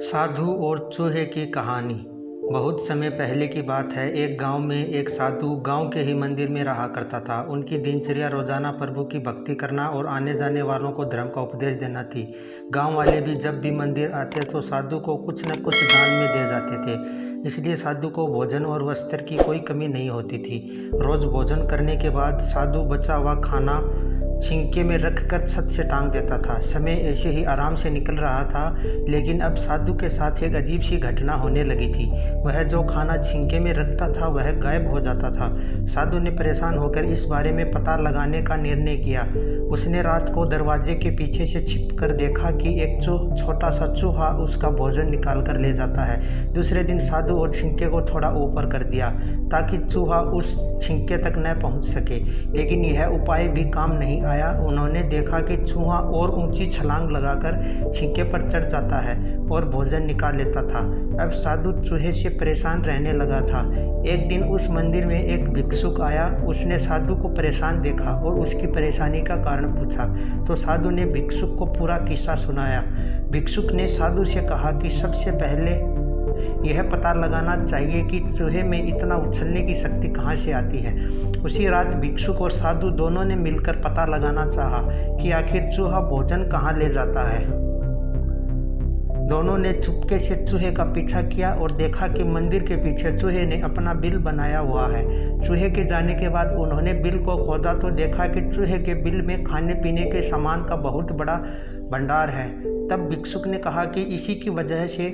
साधु और चूहे की कहानी। बहुत समय पहले की बात है। एक गांव में एक साधु गांव के ही मंदिर में रहा करता था। उनकी दिनचर्या रोजाना प्रभु की भक्ति करना और आने जाने वालों को धर्म का उपदेश देना थी। गांव वाले भी जब भी मंदिर आते तो साधु को कुछ न कुछ दान में दे जाते थे, इसलिए साधु को भोजन और वस्त्र की कोई कमी नहीं होती थी। रोज भोजन करने के बाद साधु बचा हुआ खाना छिंके में रखकर छत से टांग देता था। समय ऐसे ही आराम से निकल रहा था, लेकिन अब साधु के साथ एक अजीब सी घटना होने लगी थी। वह जो खाना छिंके में रखता था वह गायब हो जाता था। साधु ने परेशान होकर इस बारे में पता लगाने का निर्णय किया। उसने रात को दरवाजे के पीछे से छिपकर देखा कि एक छोटा सा चूहा उसका भोजन निकाल कर ले जाता है। दूसरे दिन साधु और छिंके को थोड़ा ऊपर कर दिया ताकि चूहा उस छिंके तक न पहुंच सके, लेकिन यह उपाय भी काम नहीं आया। उन्होंने देखा कि चूहा और ऊंची छलांग लगाकर छिंके पर चढ़ जाता है और भोजन निकाल लेता था। अब साधु चूहे से परेशान रहने लगा था। एक दिन उस मंदिर में एक भिक्षुक आया। उसने साधु को परेशान देखा और उसकी परेशानी का कारण पूछा, तो साधु ने भिक्षुक को पूरा किस्सा सुनाया। भिक्षुक ने साधु से कहा कि सबसे पहले यह पता लगाना चाहिए कि चूहे में इतना उछलने की शक्ति कहाँ से आती है। उसी रात भिक्षुक और साधु दोनों ने मिलकर पता लगाना चाहा कि आखिर चूहा भोजन कहाँ ले जाता है। दोनों ने चुपके से चूहे का पीछा किया और देखा कि मंदिर के पीछे चूहे ने अपना बिल बनाया हुआ है। चूहे के जाने के बाद उन्होंने बिल को खोदा तो देखा कि चूहे के बिल में खाने पीने के सामान का बहुत बड़ा भंडार है। तब भिक्षुक ने कहा कि इसी की वजह से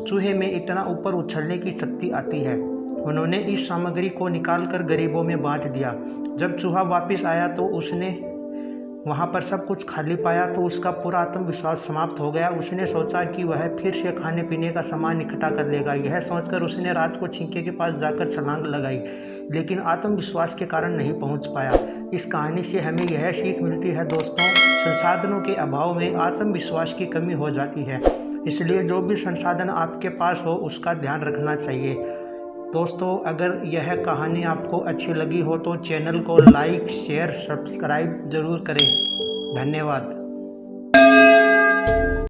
चूहे में इतना ऊपर उछलने की शक्ति आती है। उन्होंने इस सामग्री को निकालकर गरीबों में बांट दिया। जब चूहा वापस आया तो उसने वहाँ पर सब कुछ खाली पाया तो उसका पूरा आत्मविश्वास समाप्त हो गया। उसने सोचा कि वह फिर से खाने पीने का सामान इकट्ठा कर लेगा। यह सोचकर उसने रात को छिंके के पास जाकर छलांग लगाई, लेकिन आत्मविश्वास के कारण नहीं पहुँच पाया। इस कहानी से हमें यह सीख मिलती है दोस्तों, संसाधनों के अभाव में आत्मविश्वास की कमी हो जाती है, इसलिए जो भी संसाधन आपके पास हो उसका ध्यान रखना चाहिए। दोस्तों, अगर यह कहानी आपको अच्छी लगी हो तो चैनल को लाइक, शेयर, सब्सक्राइब जरूर करें। धन्यवाद।